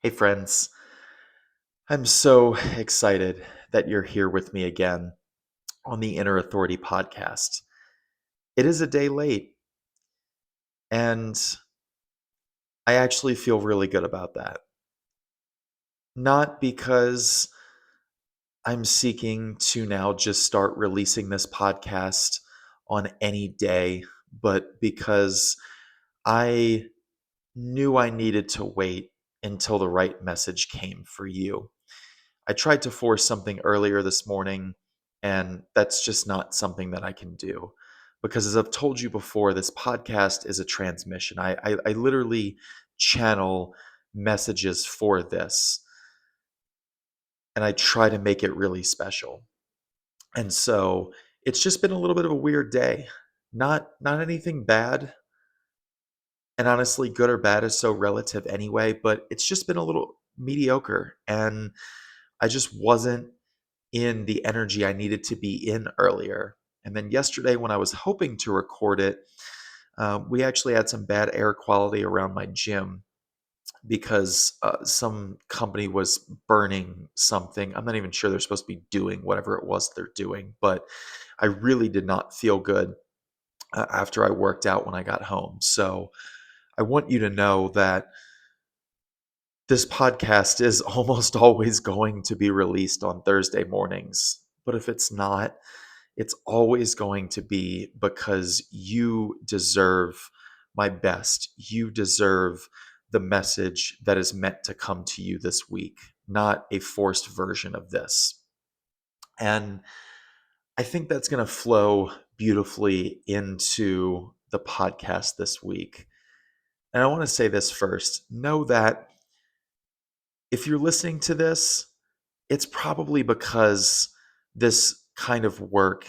Hey, friends. I'm so excited that you're here with me again on the Inner Authority podcast. It is a day late, and I actually feel really good about that. Not because I'm seeking to now just start releasing this podcast on any day, but because I knew I needed to wait until the right message came for you. I tried to force something earlier this morning, and that's just not something that I can do. Because as I've told you before, this podcast is a transmission. I literally channel messages for this, and I try to make it really special. And so it's just been a little bit of a weird day. Not anything bad, and honestly, good or bad is so relative anyway, but it's just been a little mediocre. And I just wasn't in the energy I needed to be in earlier. And then yesterday, when I was hoping to record it, we actually had some bad air quality around my gym because some company was burning something. I'm not even sure they're supposed to be doing whatever it was they're doing, but I really did not feel good after I worked out when I got home. So I want you to know that this podcast is almost always going to be released on Thursday mornings. But if it's not, it's always going to be because you deserve my best. You deserve the message that is meant to come to you this week, not a forced version of this. And I think that's going to flow beautifully into the podcast this week. And I want to say this first. Know that if you're listening to this, it's probably because this kind of work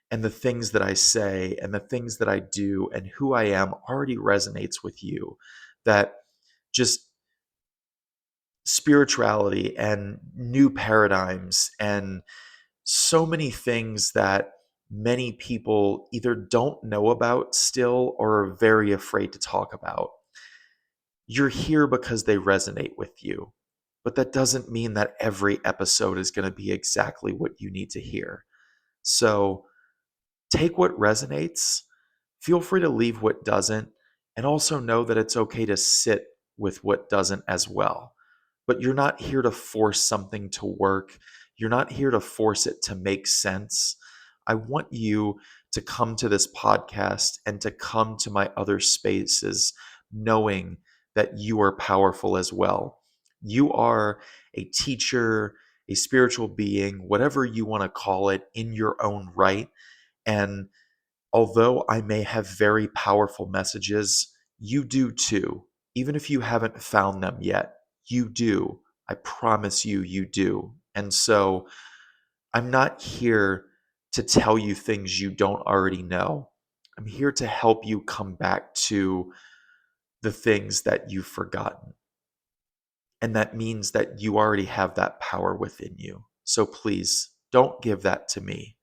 and the things that I say and the things that I do and who I am already resonates with you. That just spirituality and new paradigms and so many things that many people either don't know about still or are very afraid to talk about. You're here because they resonate with you. But that doesn't mean that every episode is going to be exactly what you need to hear. So take what resonates, feel free to leave what doesn't, and also know that it's okay to sit with what doesn't as well. But you're not here to force something to work. You're not here to force it to make sense. I want you to come to this podcast and to come to my other spaces knowing that you are powerful as well. You are a teacher, a spiritual being, whatever you want to call it, in your own right. And although I may have very powerful messages, you do too. Even if you haven't found them yet, you do. I promise you, you do. And so I'm not here to tell you things you don't already know. I'm here to help you come back to the things that you've forgotten. And that means that you already have that power within you. So please don't give that to me.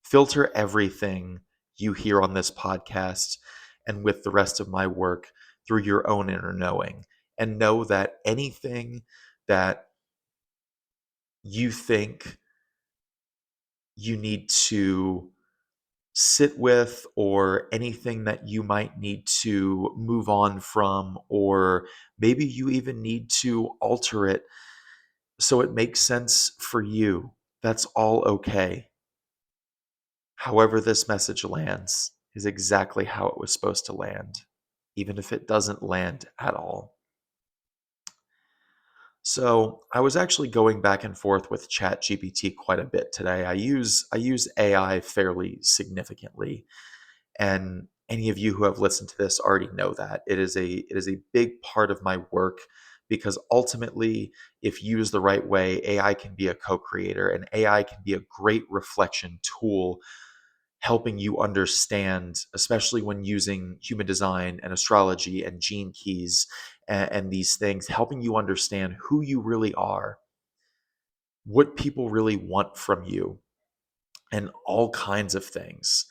Filter everything you hear on this podcast and with the rest of my work through your own inner knowing. And know that anything that you think you need to sit with, or anything that you might need to move on from, or maybe you even need to alter it so it makes sense for you, that's all okay. However, this message lands is exactly how it was supposed to land, even if it doesn't land at all. So I was actually going back and forth with ChatGPT quite a bit today. I use AI fairly significantly, and any of you who have listened to this already know that it is a big part of my work, because ultimately, if used the right way, AI can be a co-creator, and AI can be a great reflection tool, helping you understand, especially when using human design and astrology and gene keys and these things, helping you understand who you really are, what people really want from you, and all kinds of things.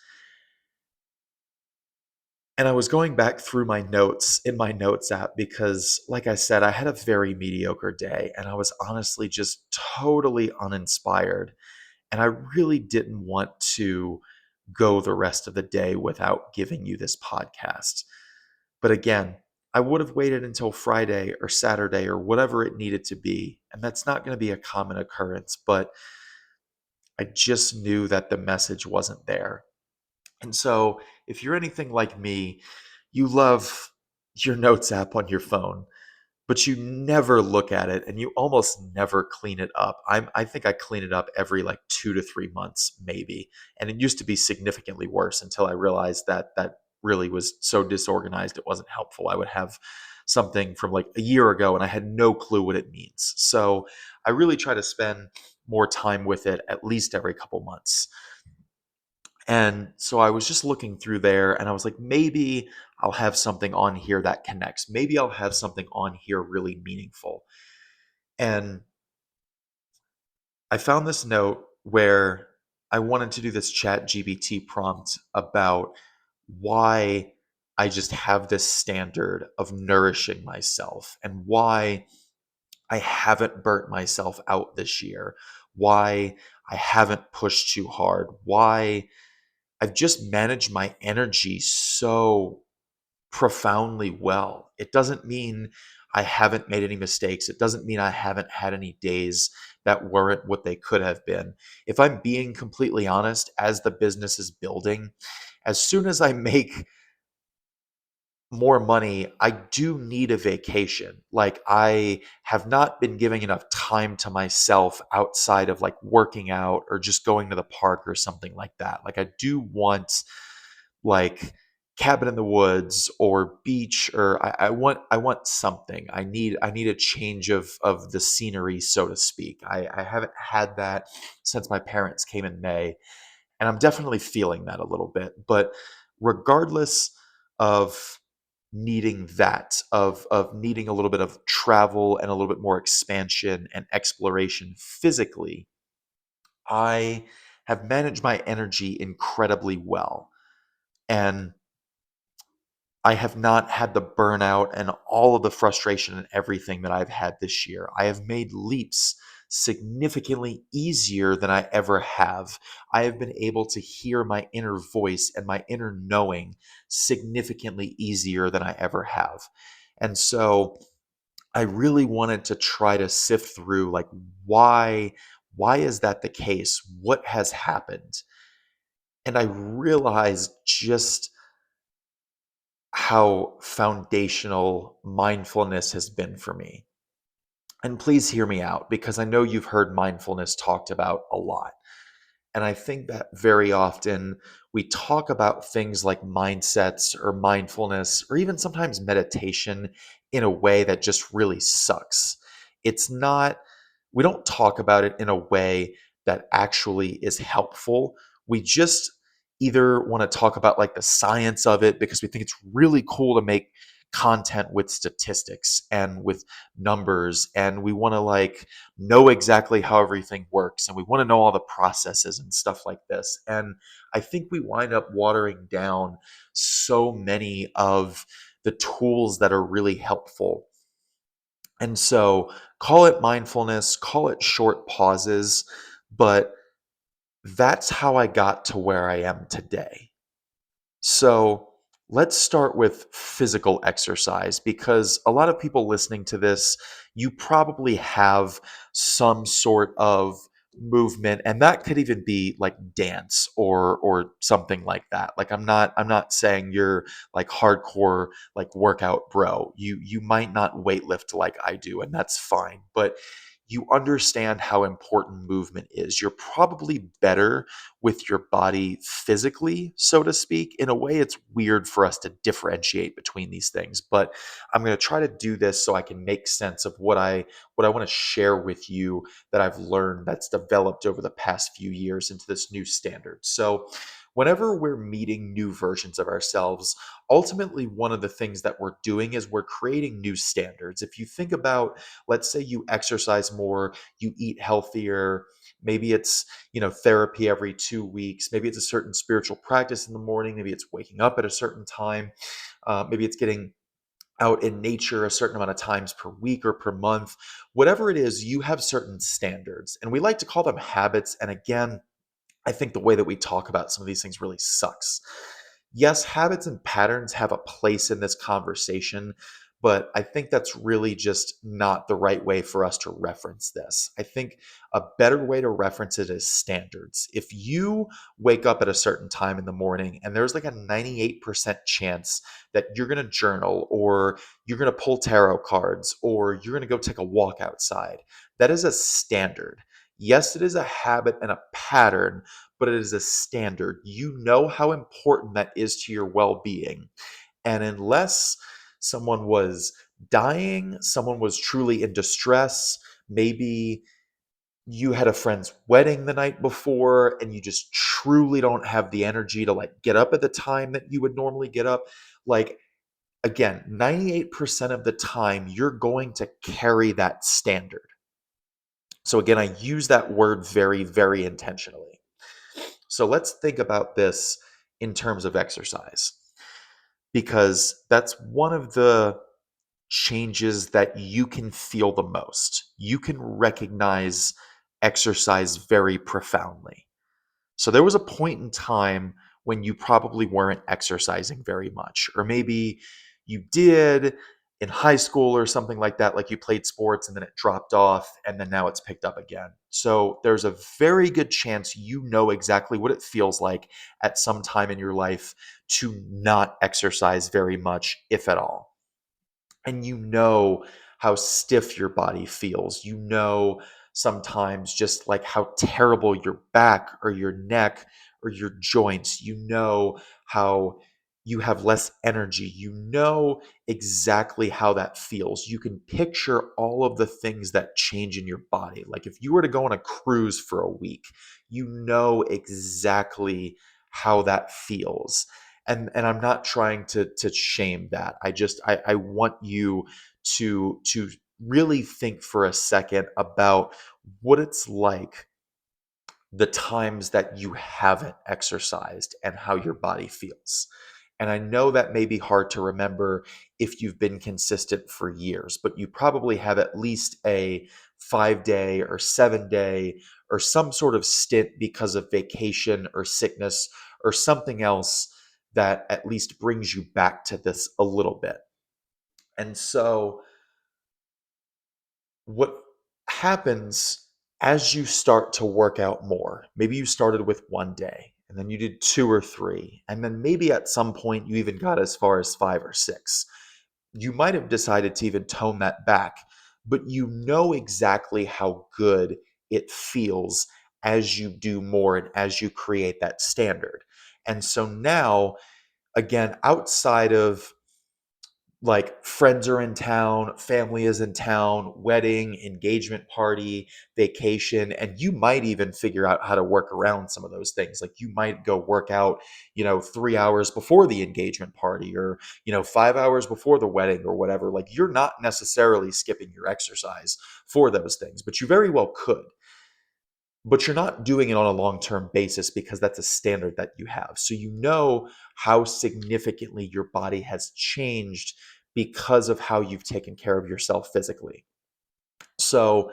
And I was going back through my notes in my notes app because, like I said, I had a very mediocre day and I was honestly just totally uninspired. And I really didn't want to go the rest of the day without giving you this podcast. But again, I would have waited until Friday or Saturday or whatever it needed to be. And that's not going to be a common occurrence, but I just knew that the message wasn't there. And so, if you're anything like me, you love your notes app on your phone, but you never look at it and you almost never clean it up. I think I clean it up every like 2 to 3 months, maybe. And it used to be significantly worse until I realized that that really was so disorganized, it wasn't helpful. I would have something from like a year ago and I had no clue what it means. So I really try to spend more time with it at least every couple months. And so I was just looking through there and I was like, maybe I'll have something on here that connects. Maybe I'll have something on here really meaningful. And I found this note where I wanted to do this chat GBT prompt about why I just have this standard of nourishing myself and why I haven't burnt myself out this year, why I haven't pushed too hard, why I've just managed my energy so profoundly well. It doesn't mean I haven't made any mistakes. It doesn't mean I haven't had any days that weren't what they could have been. If I'm being completely honest, as the business is building, as soon as I make more money, I do need a vacation. Like, I have not been giving enough time to myself outside of like working out or just going to the park or something like that. Like, I do want like cabin in the woods or beach, or I want something. I need a change of the scenery, so to speak. I haven't had that since my parents came in May, and I'm definitely feeling that a little bit. But regardless of needing that, of needing a little bit of travel and a little bit more expansion and exploration physically, I have managed my energy incredibly well. And I have not had the burnout and all of the frustration and everything that I've had this year. I have made leaps significantly easier than I ever have. I have been able to hear my inner voice and my inner knowing significantly easier than I ever have. And so I really wanted to try to sift through like why is that the case? What has happened? And I realized just how foundational mindfulness has been for me. And please hear me out because I know you've heard mindfulness talked about a lot. And I think that very often we talk about things like mindsets or mindfulness or even sometimes meditation in a way that just really sucks. It's not, we don't talk about it in a way that actually is helpful. We just either want to talk about like the science of it because we think it's really cool to make content with statistics and with numbers, and we want to like know exactly how everything works and we want to know all the processes and stuff like this. And I think we wind up watering down so many of the tools that are really helpful. And so call it mindfulness, call it short pauses, but that's how I got to where I am today. So let's start with physical exercise because a lot of people listening to this, you probably have some sort of movement, and that could even be like dance or something like that. Like, I'm not saying you're like hardcore like workout bro. You might not weightlift like I do, and that's fine. But you understand how important movement is. You're probably better with your body physically, so to speak. In a way, it's weird for us to differentiate between these things, but I'm going to try to do this so I can make sense of what I want to share with you that I've learned that's developed over the past few years into this new standard. So, Whenever we're meeting new versions of ourselves, ultimately one of the things that we're doing is we're creating new standards. If you think about, let's say you exercise more, you eat healthier, maybe it's, therapy every 2 weeks, maybe it's a certain spiritual practice in the morning, maybe it's waking up at a certain time, maybe it's getting out in nature a certain amount of times per week or per month. Whatever it is, you have certain standards, and we like to call them habits. And again, I think the way that we talk about some of these things really sucks. Yes, habits and patterns have a place in this conversation, but I think that's really just not the right way for us to reference this. I think a better way to reference it is standards. If you wake up at a certain time in the morning and there's like a 98% chance that you're going to journal, or you're going to pull tarot cards, or you're going to go take a walk outside, that is a standard. Yes, it is a habit and a pattern, but it is a standard. You know how important that is to your well being. And unless someone was dying, someone was truly in distress, maybe you had a friend's wedding the night before and you just truly don't have the energy to like get up at the time that you would normally get up. Like, again, 98% of the time, you're going to carry that standard. So, again, I use that word very, very intentionally. So let's think about this in terms of exercise, because that's one of the changes that you can feel the most. You can recognize exercise very profoundly. So there was a point in time when you probably weren't exercising very much, or maybe you did in high school or something like that, like you played sports and then it dropped off and then now it's picked up again. So there's a very good chance you know exactly what it feels like at some time in your life to not exercise very much, if at all. And you know how stiff your body feels. You know sometimes just like how terrible your back or your neck or your joints, you know how you have less energy. You know exactly how that feels. You can picture all of the things that change in your body. Like if you were to go on a cruise for a week, you know exactly how that feels. And I'm not trying to shame that. I want you to really think for a second about what it's like the times that you haven't exercised and how your body feels. And I know that may be hard to remember if you've been consistent for years, but you probably have at least a 5 day or 7 day or some sort of stint because of vacation or sickness or something else that at least brings you back to this a little bit. And so, what happens as you start to work out more? Maybe you started with 1 day and then you did two or three, and then maybe at some point you even got as far as five or six. You might have decided to even tone that back, but you know exactly how good it feels as you do more and as you create that standard. And so now, again, outside of like friends are in town, family is in town, wedding, engagement party, vacation, and you might even figure out how to work around some of those things. Like you might go work out, 3 hours before the engagement party, or, 5 hours before the wedding or whatever. Like you're not necessarily skipping your exercise for those things, but you very well could. But you're not doing it on a long term basis because that's a standard that you have. So you know how significantly your body has changed because of how you've taken care of yourself physically. So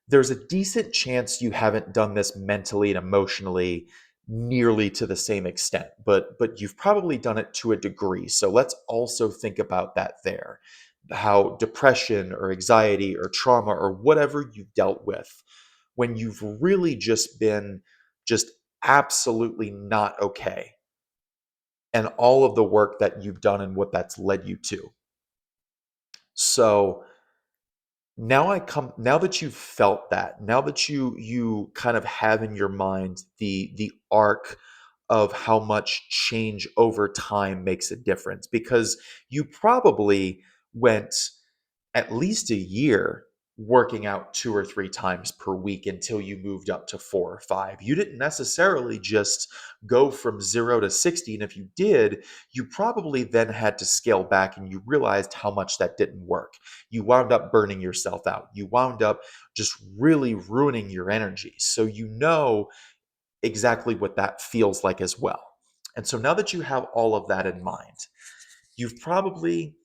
there's a decent chance you haven't done this mentally and emotionally nearly to the same extent, but you've probably done it to a degree. So let's also think about that there. How depression or anxiety or trauma or whatever you've dealt with, when you've really just been just absolutely not okay, and all of the work that you've done and what that's led you to. So now that you've felt that, now that you kind of have in your mind the arc of how much change over time makes a difference, because you probably went at least a year working out 2 or 3 times per week until you moved up to 4 or 5. You didn't necessarily just go from 0 to 60. And if you did, you probably then had to scale back and you realized how much that didn't work. You wound up burning yourself out. You wound up just really ruining your energy. So you know exactly what that feels like as well. And so now that you have all of that in mind, you've probably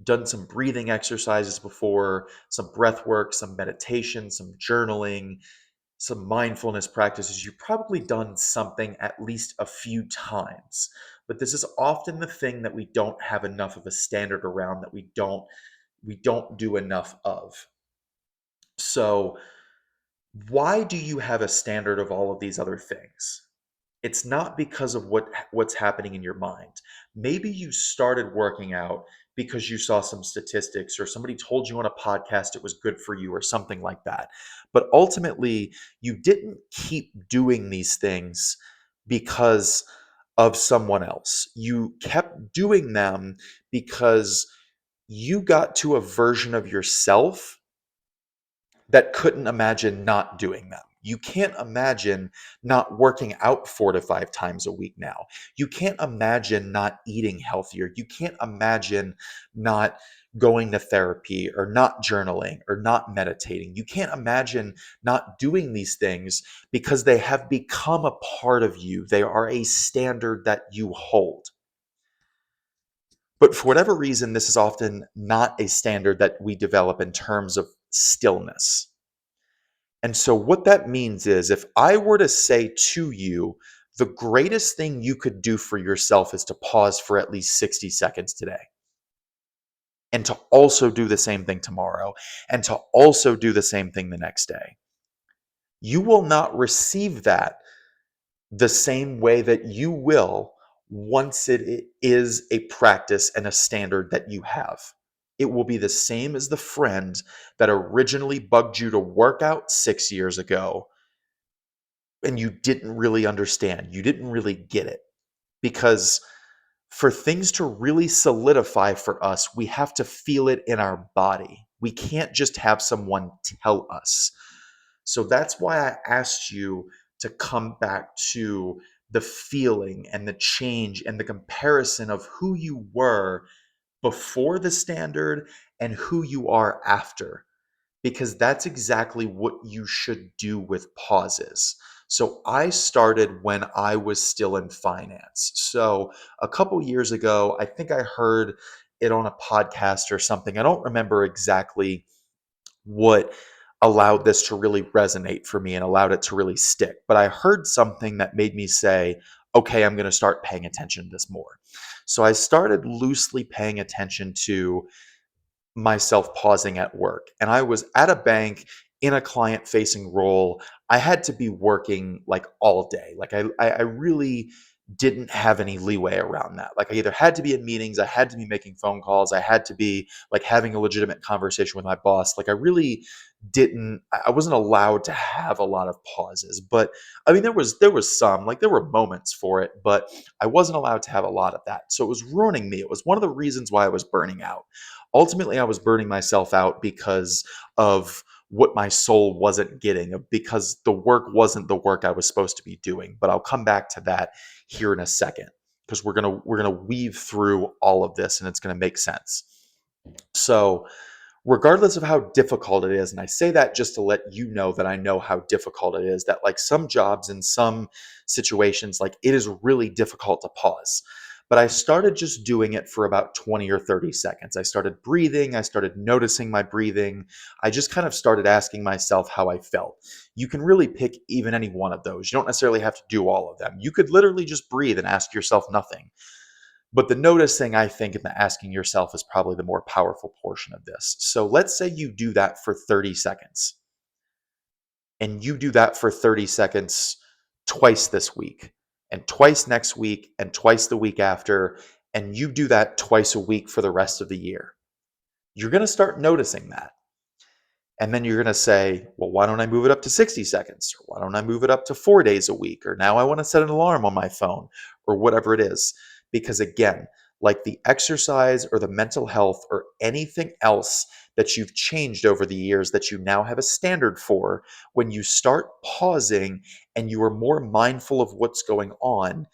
done some breathing exercises before, some breath work, some meditation, some journaling, some mindfulness practices. You've probably done something at least a few times. But this is often the thing that we don't have enough of a standard around, that we don't do enough of. So, why do you have a standard of all of these other things? It's not because of what's happening in your mind. Maybe you started working out because you saw some statistics or somebody told you on a podcast it was good for you or something like that. But ultimately, you didn't keep doing these things because of someone else. You kept doing them because you got to a version of yourself that couldn't imagine not doing them. You can't imagine not working out 4 to 5 times a week now. You can't imagine not eating healthier. You can't imagine not going to therapy or not journaling or not meditating. You can't imagine not doing these things because they have become a part of you. They are a standard that you hold. But for whatever reason, this is often not a standard that we develop in terms of stillness. And so, what that means is if I were to say to you, the greatest thing you could do for yourself is to pause for at least 60 seconds today, and to also do the same thing tomorrow, and to also do the same thing the next day. You will not receive that the same way that you will once it is a practice and a standard that you have. It will be the same as the friend that originally bugged you to work out 6 years ago and you didn't really understand. You didn't really get it. Because for things to really solidify for us, we have to feel it in our body. We can't just have someone tell us. So that's why I asked you to come back to the feeling and the change and the comparison of who you were before the standard and who you are after, because that's exactly what you should do with pauses. So I started when I was still in finance. So a couple years ago, I think I heard it on a podcast or something. I don't remember exactly what allowed this to really resonate for me and allowed it to really stick, but I heard something that made me say, okay, I'm going to start paying attention to this more. So I started loosely paying attention to myself pausing at work. And I was at a bank in a client facing role. I had to be working like all day. Like I really didn't have any leeway around that. Like I either had to be in meetings, I had to be making phone calls, I had to be like having a legitimate conversation with my boss. Like I really didn't, I wasn't allowed to have a lot of pauses. But I mean there was some, like there were moments for it, but I wasn't allowed to have a lot of that. So it was ruining me. It was one of the reasons why I was burning out. Ultimately, I was burning myself out because of what my soul wasn't getting, because the work wasn't the work I was supposed to be doing. But I'll come back to that here in a second, because we're gonna weave through all of this and it's gonna make sense. So regardless of how difficult it is, and I say that just to let you know that I know how difficult it is, that like some jobs in some situations, like it is really difficult to pause. But I started just doing it for about 20 or 30 seconds. I started breathing, I started noticing my breathing. I just kind of started asking myself how I felt. You can really pick even any one of those. You don't necessarily have to do all of them. You could literally just breathe and ask yourself nothing. But the noticing, I think, and the asking yourself is probably the more powerful portion of this. So let's say you do that for 30 seconds, and you do that for 30 seconds twice this week, and twice next week, and twice the week after, and you do that twice a week for the rest of the year. You're going to start noticing that. And then you're going to say, well, why don't I move it up to 60 seconds? Or why don't I move it up to 4 days a week? Or now I want to set an alarm on my phone, or whatever it is. Because again, like the exercise or the mental health or anything else that you've changed over the years that you now have a standard for, when you start pausing and you are more mindful of what's going on,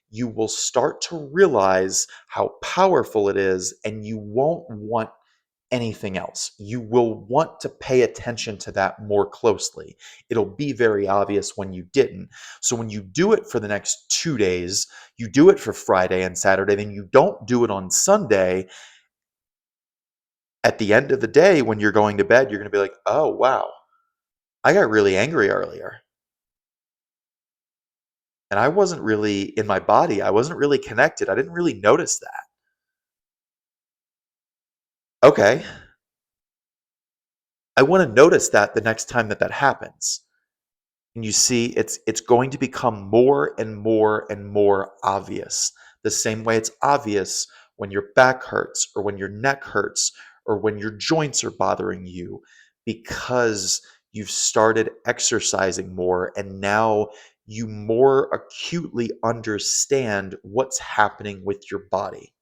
you will start to realize how powerful it is, and you won't want anything else. You will want to pay attention to that more closely. It'll be very obvious when you didn't. So when you do it for the next 2 days, you do it for Friday and Saturday, then you don't do it on Sunday. At the end of the day, when you're going to bed, you're going to be like, oh, wow, I got really angry earlier. And I wasn't really in my body. I wasn't really connected. I didn't really notice that. Okay. I want to notice that the next time that that happens. And you see, it's going to become more and more and more obvious. The same way it's obvious when your back hurts or when your neck hurts or when your joints are bothering you, because you've started exercising more and now you more acutely understand what's happening with your body.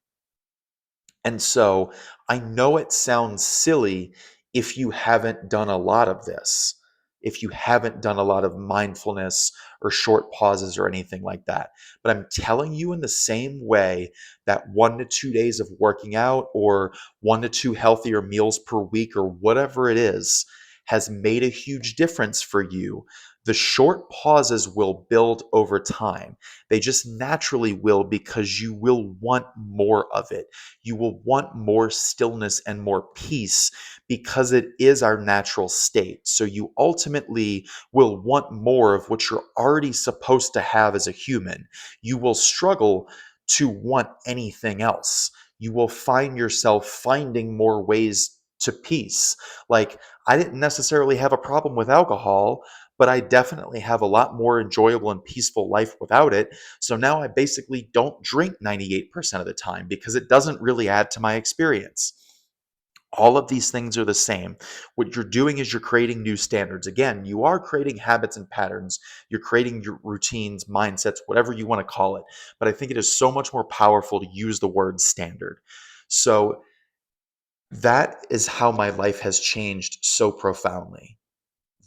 And so I know it sounds silly if you haven't done a lot of this, if you haven't done a lot of mindfulness or short pauses or anything like that. But I'm telling you, in the same way that 1 to 2 days of working out or 1 to 2 healthier meals per week or whatever it is has made a huge difference for you, the short pauses will build over time. They just naturally will, because you will want more of it. You will want more stillness and more peace, because it is our natural state. So you ultimately will want more of what you're already supposed to have as a human. You will struggle to want anything else. You will find yourself finding more ways to peace. Like, I didn't necessarily have a problem with alcohol, but I definitely have a lot more enjoyable and peaceful life without it. So now I basically don't drink 98% of the time because it doesn't really add to my experience. All of these things are the same. What you're doing is you're creating new standards. Again, you are creating habits and patterns. You're creating your routines, mindsets, whatever you want to call it. But I think it is so much more powerful to use the word standard. So that is how my life has changed so profoundly.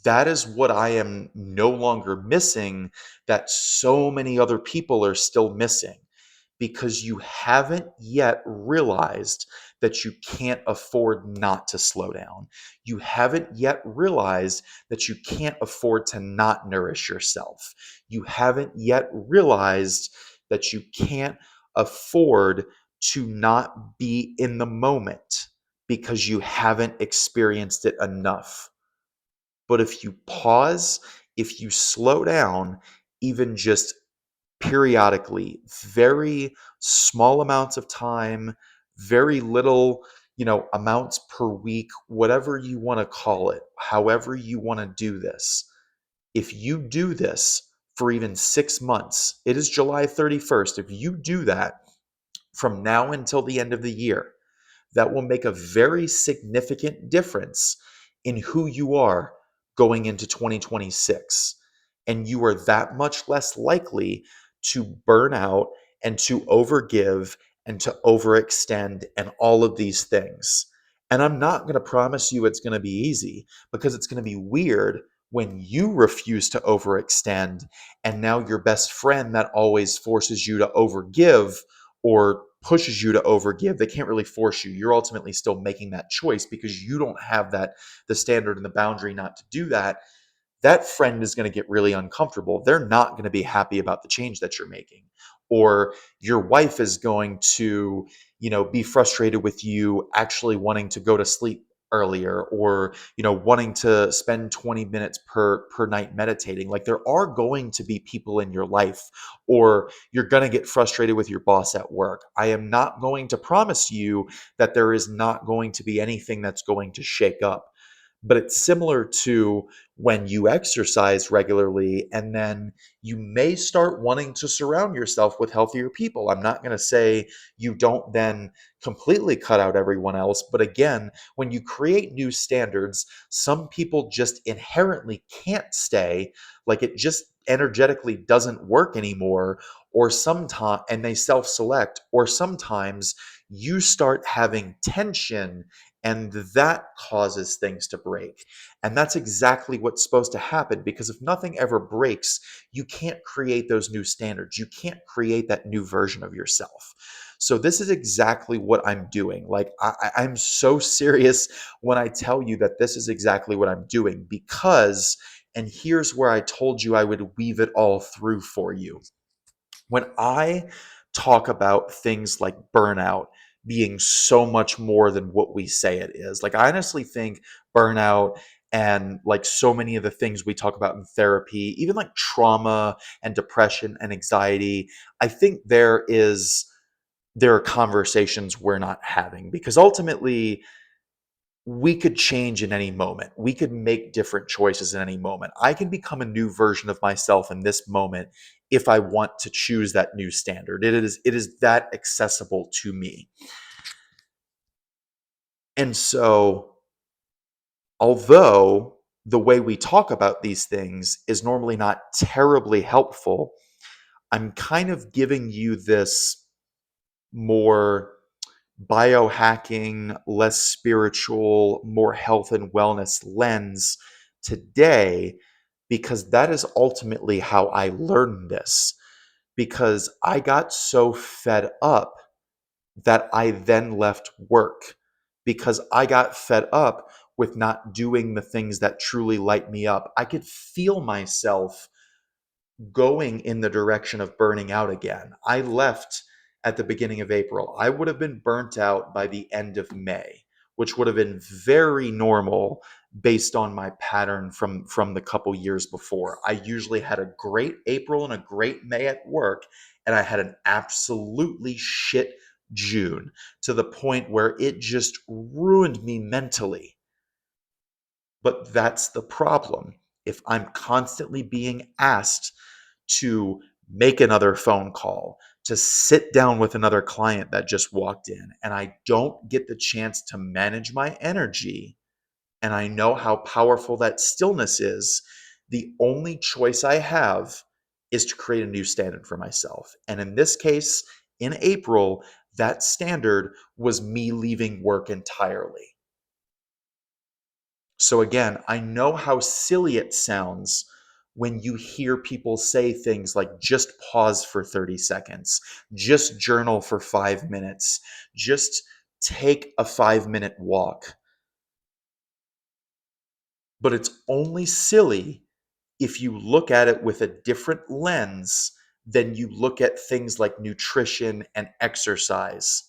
That is what I am no longer missing, that so many other people are still missing, because you haven't yet realized that you can't afford not to slow down. You haven't yet realized that you can't afford to not nourish yourself. You haven't yet realized that you can't afford to not be in the moment because you haven't experienced it enough. But if you pause, if you slow down, even just periodically, very small amounts of time, very little, amounts per week, whatever you want to call it, however you want to do this. If you do this for even 6 months, it is July 31st. If you do that from now until the end of the year, that will make a very significant difference in who you are going into 2026. And you are that much less likely to burn out and to overgive and to overextend and all of these things. And I'm not going to promise you it's going to be easy, because it's going to be weird when you refuse to overextend and now your best friend that always forces you to overgive or pushes you to overgive, they can't really force you. You're ultimately still making that choice because you don't have the standard and the boundary not to do that. That friend is going to get really uncomfortable. They're not going to be happy about the change that you're making. Or your wife is going to, be frustrated with you actually wanting to go to sleep earlier, or wanting to spend 20 minutes per night meditating. Like, there are going to be people in your life, or you're going to get frustrated with your boss at work. I am not going to promise you that there is not going to be anything that's going to shake up. But it's similar to when you exercise regularly, and then you may start wanting to surround yourself with healthier people. I'm not going to say you don't then completely cut out everyone else. But again, when you create new standards, some people just inherently can't stay. Like, it just energetically doesn't work anymore, or sometimes, and they self select, or sometimes you start having tension And that causes things to break. And that's exactly what's supposed to happen, because if nothing ever breaks, you can't create those new standards. You can't create that new version of yourself. So this is exactly what I'm doing. Like I'm so serious when I tell you that this is exactly what I'm doing, because, and here's where I told you I would weave it all through for you. When I talk about things like burnout being so much more than what we say it is, like I honestly think burnout and like so many of the things we talk about in therapy, even like trauma and depression and anxiety, I think there are conversations we're not having, because ultimately we could change in any moment. We could make different choices in any moment. I can become a new version of myself in this moment if I want to choose that new standard. It is that accessible to me. And so, although the way we talk about these things is normally not terribly helpful, I'm kind of giving you this more biohacking, less spiritual, more health and wellness lens today, because that is ultimately how I learned this. Because I got so fed up that I then left work, because I got fed up with not doing the things that truly light me up. I could feel myself going in the direction of burning out again. I left at the beginning of April. I would have been burnt out by the end of May, which would have been very normal based on my pattern from the couple years before. I usually had a great April and a great May at work, and I had an absolutely shit June, to the point where it just ruined me mentally. But that's the problem. If I'm constantly being asked to make another phone call, to sit down with another client that just walked in, and I don't get the chance to manage my energy, and I know how powerful that stillness is, the only choice I have is to create a new standard for myself. And in this case, in April, that standard was me leaving work entirely. So again, I know how silly it sounds when you hear people say things like just pause for 30 seconds, just journal for 5 minutes, just take a 5 minute walk. But it's only silly if you look at it with a different lens than you look at things like nutrition and exercise,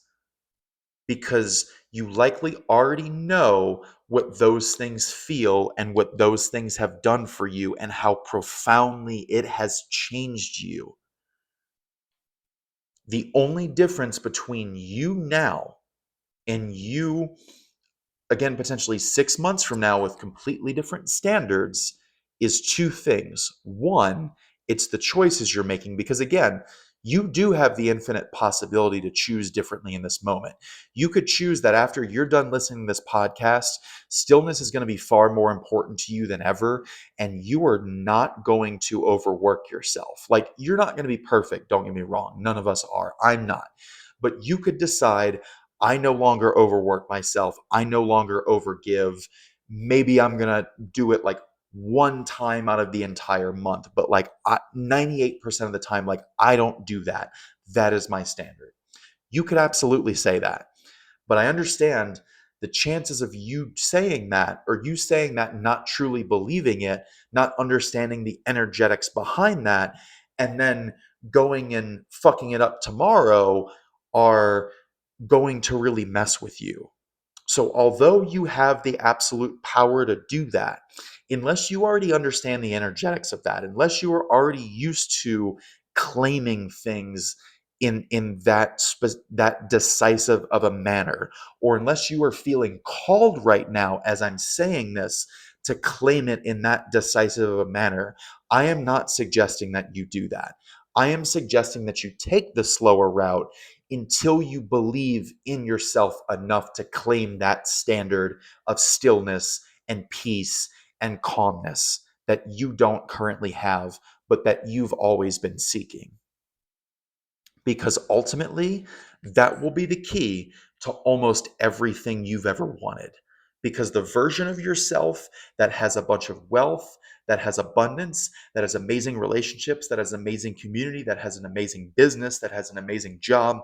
because you likely already know what those things feel and what those things have done for you and how profoundly it has changed you. The only difference between you now and you, again, potentially 6 months from now with completely different standards, is two things. One, it's the choices you're making, because again, you do have the infinite possibility to choose differently in this moment. You could choose that after you're done listening to this podcast, stillness is going to be far more important to you than ever, and you are not going to overwork yourself. Like, you're not going to be perfect, don't get me wrong. None of us are. I'm not. But you could decide, I no longer overwork myself. I no longer overgive. Maybe I'm going to do it like one time out of the entire month, but like 98% of the time, like I don't do that. That is my standard. You could absolutely say that. But I understand the chances of you saying that, or you saying that, not truly believing it, not understanding the energetics behind that, and then going and fucking it up tomorrow, are going to really mess with you. So, although you have the absolute power to do that, unless you already understand the energetics of that, unless you are already used to claiming things in that decisive of a manner, or unless you are feeling called right now as I'm saying this to claim it in that decisive of a manner, I am not suggesting that you do that. I am suggesting that you take the slower route until you believe in yourself enough to claim that standard of stillness and peace and calmness that you don't currently have, but that you've always been seeking. Because ultimately, that will be the key to almost everything you've ever wanted. Because the version of yourself that has a bunch of wealth, that has abundance, that has amazing relationships, that has amazing community, that has an amazing business, that has an amazing job,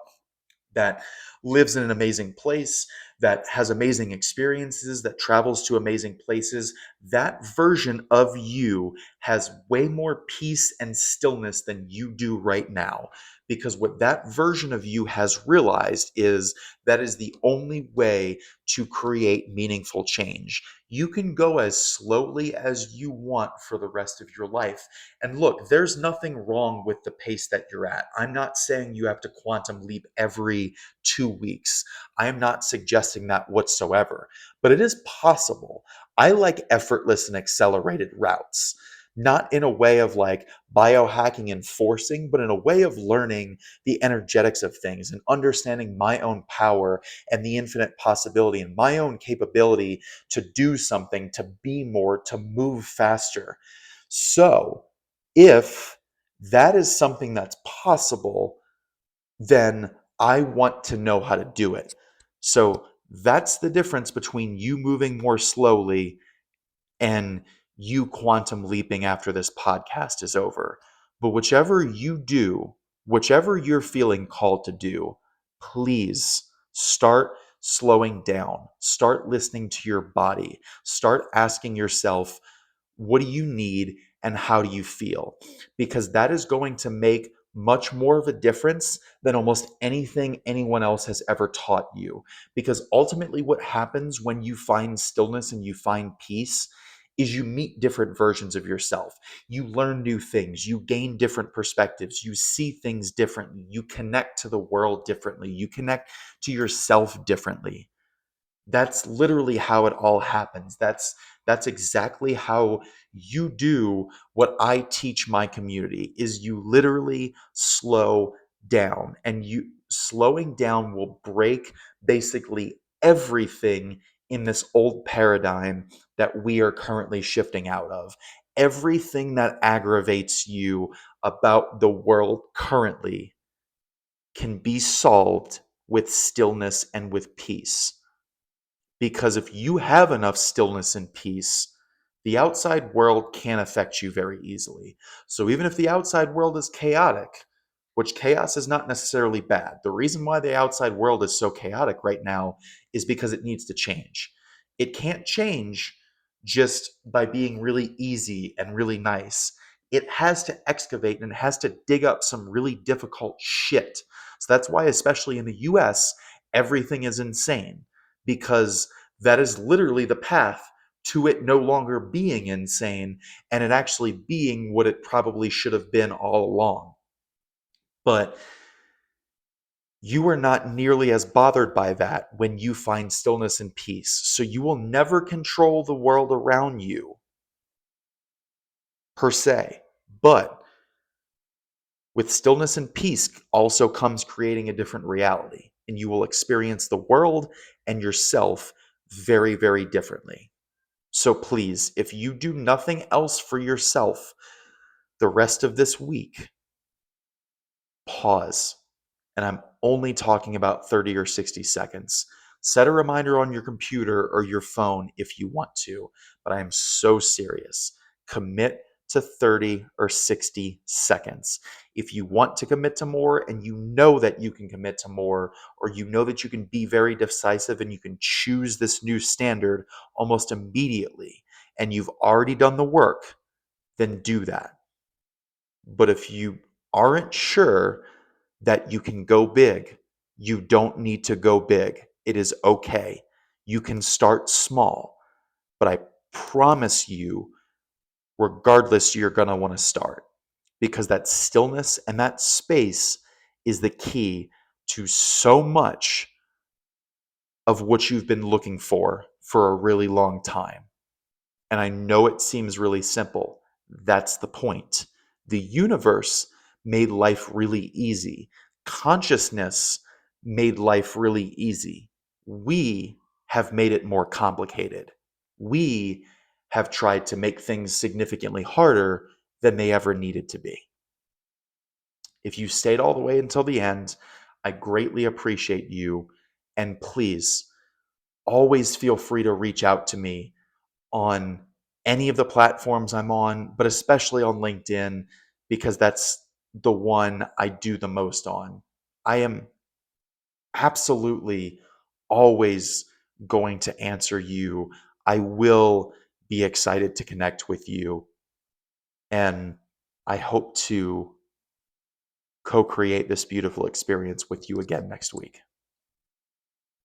that lives in an amazing place, that has amazing experiences, that travels to amazing places, that version of you has way more peace and stillness than you do right now. Because what that version of you has realized is that is the only way to create meaningful change. You can go as slowly as you want for the rest of your life. And look, there's nothing wrong with the pace that you're at. I'm not saying you have to quantum leap every 2 weeks. I am not suggesting that whatsoever, but it is possible. I like effortless and accelerated routes, not in a way of like biohacking and forcing, but in a way of learning the energetics of things and understanding my own power and the infinite possibility and my own capability to do something, to be more, to move faster. So, if that is something that's possible, then I want to know how to do it. So that's the difference between you moving more slowly and you quantum leaping after this podcast is over. But whichever you do, whichever you're feeling called to do, please start slowing down. Start listening to your body. Start asking yourself, what do you need and how do you feel? Because that is going to make much more of a difference than almost anything anyone else has ever taught you. Because ultimately, what happens when you find stillness and you find peace is you meet different versions of yourself. You learn new things, you gain different perspectives, you see things differently, you connect to the world differently, you connect to yourself differently. That's literally how it all happens. That's exactly how you do what I teach my community is you literally slow down, and you slowing down will break basically everything in this old paradigm that we are currently shifting out of. Everything that aggravates you about the world currently can be solved with stillness and with peace. Because if you have enough stillness and peace, the outside world can't affect you very easily. So even if the outside world is chaotic, which chaos is not necessarily bad, the reason why the outside world is so chaotic right now is because it needs to change. It can't change just by being really easy and really nice. It has to excavate and it has to dig up some really difficult shit. So that's why, especially in the US, everything is insane because that is literally the path to it no longer being insane and it actually being what it probably should have been all along. But you are not nearly as bothered by that when you find stillness and peace. So you will never control the world around you per se. But with stillness and peace also comes creating a different reality. And you will experience the world and yourself very, very differently. So please, if you do nothing else for yourself the rest of this week, pause. And I'm only talking about 30 or 60 seconds. Set a reminder on your computer or your phone if you want to, but I am so serious. Commit to 30 or 60 seconds. If you want to commit to more and you know that you can commit to more, or you know that you can be very decisive and you can choose this new standard almost immediately, and you've already done the work, then do that. But if you aren't sure that you can go big, you don't need to go big. It is okay. You can start small, but I promise you, regardless, you're going to want to start because that stillness and that space is the key to so much of what you've been looking for a really long time. And I know it seems really simple. That's the point. The universe made life really easy. Consciousness made life really easy. We have made it more complicated. We have tried to make things significantly harder than they ever needed to be. If you stayed all the way until the end, I greatly appreciate you. And please always feel free to reach out to me on any of the platforms I'm on, but especially on LinkedIn, because that's the one I do the most on. I am absolutely always going to answer you. I will be excited to connect with you. And I hope to co create this beautiful experience with you again next week.